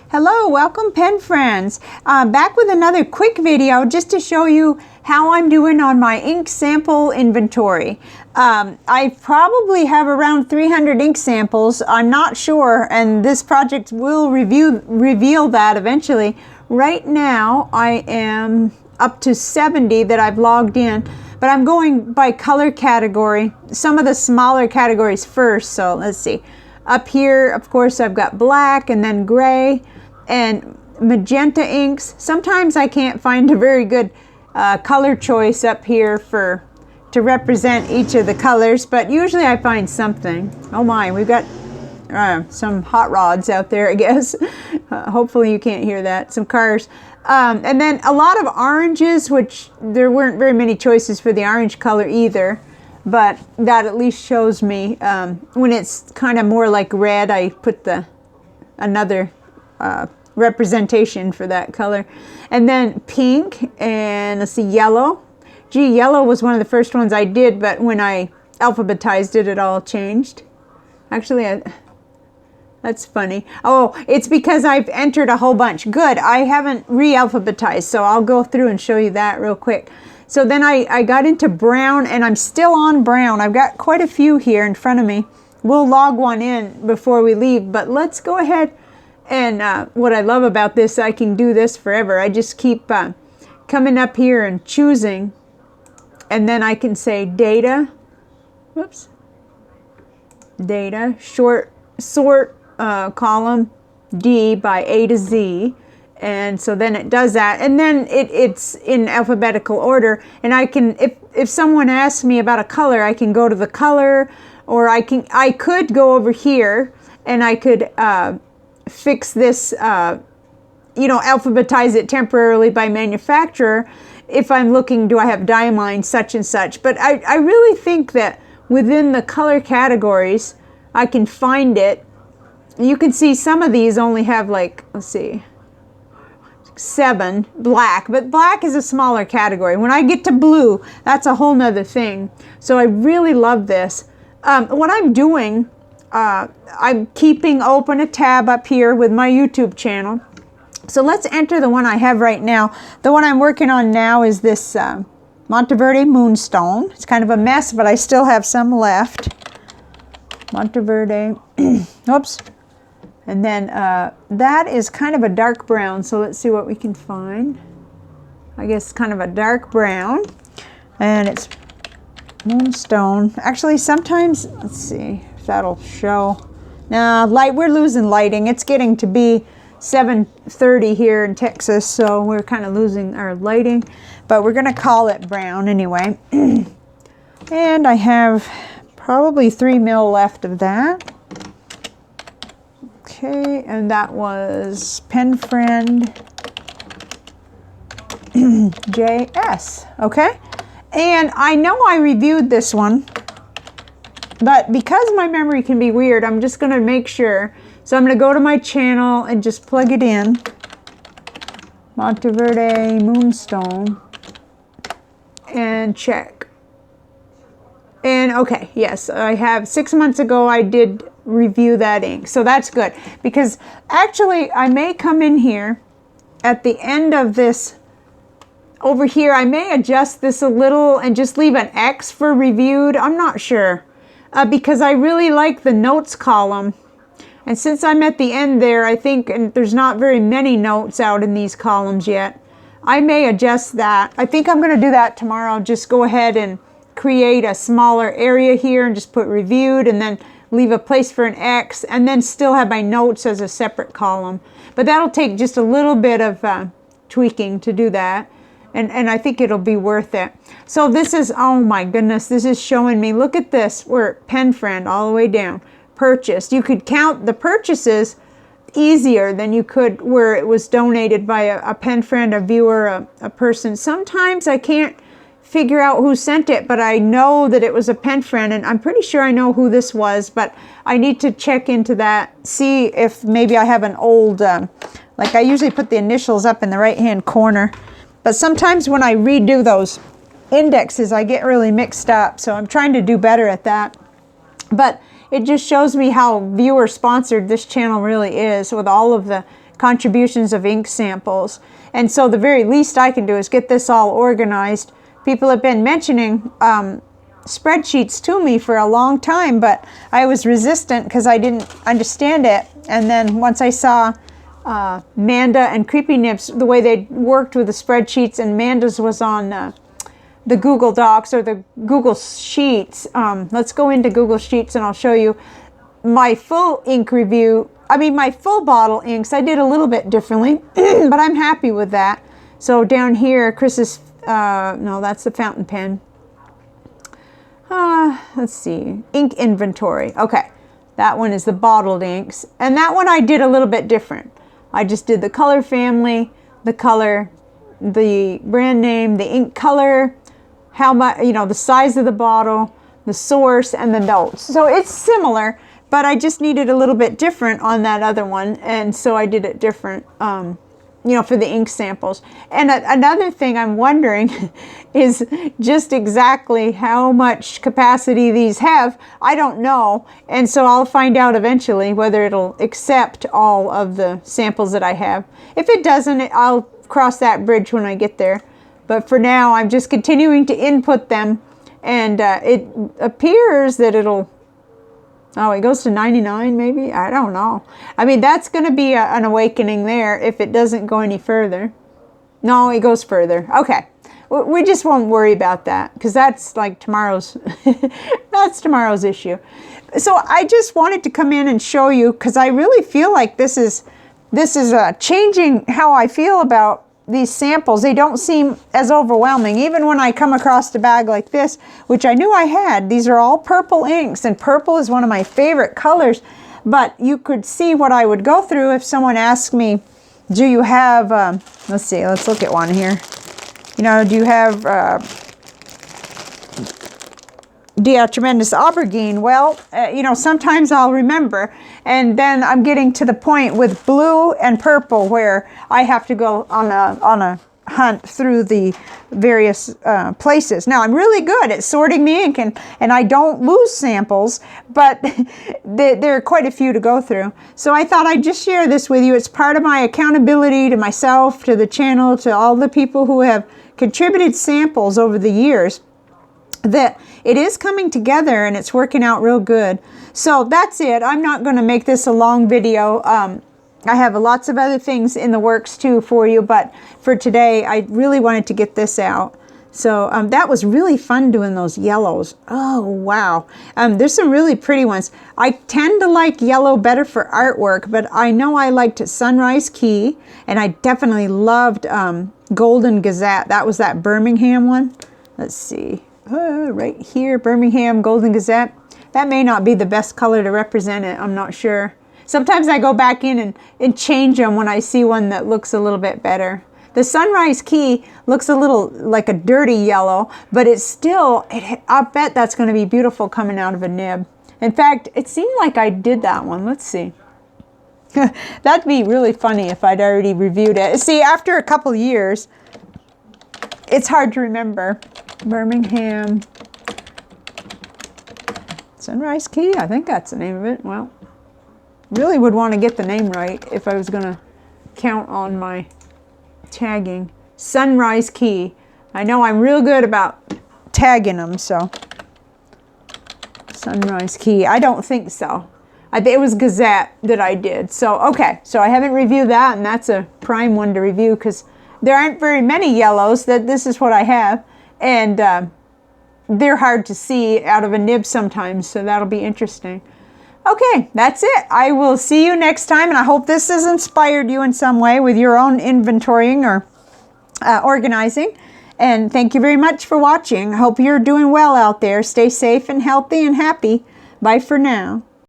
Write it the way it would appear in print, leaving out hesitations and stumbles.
Hello, welcome pen friends. Back with another quick video just to show you how I'm doing on my ink sample inventory. I probably have around 300 ink samples. I'm not sure, and this project will reveal that eventually. Right now I am up to 70 that I've logged in, but I'm going by color category, some of the smaller categories first. So let's see. Up here, of course, I've got black and then gray and magenta inks. Sometimes I can't find a very good color choice up here to represent each of the colors, but usually I find something. Oh my, we've got some hot rods out there, I guess. Hopefully you can't hear that. Some cars. And then a lot of oranges, which there weren't very many choices for the orange color either. But that at least shows me when it's kind of more like red, I put another representation for that color. And then pink, and let's see, yellow. Gee, yellow was one of the first ones I did, but when I alphabetized it, it all changed. Actually, that's funny. Oh, it's because I've entered a whole bunch. Good, I haven't re-alphabetized, so I'll go through and show you that real quick. So then I got into brown, and I'm still on brown. I've got quite a few here in front of me. We'll log one in before we leave, but let's go ahead. And what I love about this, I can do this forever. I just keep coming up here and choosing, and then I can say data, whoops, data, sort column D by A to Z. And so then it does that, and then it's in alphabetical order, and I can, if someone asks me about a color, I can go to the color, or I could go over here and I could fix this, alphabetize it temporarily by manufacturer if I'm looking, do I have diamine such and such. But I really think that within the color categories I can find it. You can see some of these only have, like, let's see, 7 black, but black is a smaller category. When I get to blue, that's a whole nother thing. So I really love this. What I'm doing, I'm keeping open a tab up here with my YouTube channel. So let's enter the one I have right now. The one I'm working on now is this Monteverde Moonstone. It's kind of a mess, but I still have some left. Monteverde, oops. And then that is kind of a dark brown, so let's see what we can find. I guess kind of a dark brown, and it's Moonstone. Actually, sometimes, let's see if that'll show. Now, we're losing lighting. It's getting to be 7:30 here in Texas, so we're kind of losing our lighting, but we're gonna call it brown anyway. And I have probably 3 mil left of that. Okay, and that was Pen Friend JS. Okay, and I know I reviewed this one, but because my memory can be weird, I'm just going to make sure. So I'm going to go to my channel and just plug it in. Monteverde Moonstone, and check. And okay, yes, I have 6 months ago I did review that ink, so that's good, because actually I may come in here at the end of this over here. I may adjust this a little and just leave an X for reviewed. I'm not sure, because I really like the notes column, and since I'm at the end there, I think, and there's not very many notes out in these columns yet, I may adjust that. I think I'm going to do that tomorrow. Just go ahead and create a smaller area here and just put reviewed, and then leave a place for an X, and then still have my notes as a separate column. But that'll take just a little bit of tweaking to do that, and I think it'll be worth it. So this is, oh my goodness, this is showing me, look at this, we're Pen Friend all the way down, purchased. You could count the purchases easier than you could where it was donated by a Pen Friend, a viewer, a person. Sometimes I can't figure out who sent it, but I know that it was a Pen Friend, and I'm pretty sure I know who this was, but I need to check into that, see if maybe I have an old, like I usually put the initials up in the right hand corner, but sometimes when I redo those indexes I get really mixed up, so I'm trying to do better at that. But it just shows me how viewer sponsored this channel really is, with all of the contributions of ink samples. And so the very least I can do is get this all organized. People have been mentioning spreadsheets to me for a long time, but I was resistant because I didn't understand it. And then once I saw Manda and Creepy Nips, the way they worked with the spreadsheets, and Manda's was on the Google Docs or the Google Sheets. Let's go into Google Sheets and I'll show you my full ink review. I mean, my full bottle inks, I did a little bit differently, but I'm happy with that. So down here, Chris's, no, that's the fountain pen. Let's see, ink inventory. Okay, that one is the bottled inks. And that one I did a little bit different. I just did the color family, the color, the brand name, the ink color, how much, you know, the size of the bottle, the source, and the notes. So it's similar, but I just needed a little bit different on that other one. And so I did it different, you know, for the ink samples. And another thing I'm wondering is just exactly how much capacity these have. I don't know. And so I'll find out eventually whether it'll accept all of the samples that I have. If it doesn't, I'll cross that bridge when I get there. But for now, I'm just continuing to input them. And it appears that it'll, oh, it goes to 99 maybe? I don't know. I mean, that's going to be an awakening there if it doesn't go any further. No, it goes further. Okay. We just won't worry about that because that's like tomorrow's, that's tomorrow's issue. So I just wanted to come in and show you because I really feel like this is changing how I feel about these samples. They don't seem as overwhelming. Even when I come across a bag like this, which I knew I had, these are all purple inks, and purple is one of my favorite colors. But you could see what I would go through if someone asked me, do you have, let's see, let's look at one here. You know, do you have Dia Tremendous Aubergine? Well, you know, sometimes I'll remember, and then I'm getting to the point with blue and purple where I have to go on a hunt through the various places. Now, I'm really good at sorting the ink, and I don't lose samples, but there are quite a few to go through. So I thought I'd just share this with you. It's part of my accountability to myself, to the channel, to all the people who have contributed samples over the years, that it is coming together and it's working out real good. So that's it. I'm not going to make this a long video. I have lots of other things in the works too for you, but for today I really wanted to get this out. So that was really fun doing those yellows. Oh wow, there's some really pretty ones. I tend to like yellow better for artwork, but I know I liked Sunrise Key, and I definitely loved Golden Gazette. That was that Birmingham one. Let's see. Right here, Birmingham Golden Gazette. That may not be the best color to represent it. I'm not sure. Sometimes I go back in and change them when I see one that looks a little bit better. The Sunrise Key looks a little like a dirty yellow, but it's still, I bet that's going to be beautiful coming out of a nib. In fact, it seemed like I did that one. Let's see. That'd be really funny if I'd already reviewed it. See, after a couple years, it's hard to remember. Birmingham Sunrise Key, I think that's the name of it. Well, really would want to get the name right if I was going to count on my tagging. Sunrise Key. I know I'm real good about tagging them, so. Sunrise Key. I don't think so. I think it was Gazette that I did. So, okay. So I haven't reviewed that, and that's a prime one to review because there aren't very many yellows. This is what I have. And they're hard to see out of a nib sometimes, so that'll be interesting. Okay, that's it. I will see you next time, and I hope this has inspired you in some way with your own inventorying or organizing. And thank you very much for watching. I hope you're doing well out there. Stay safe and healthy and happy. Bye for now.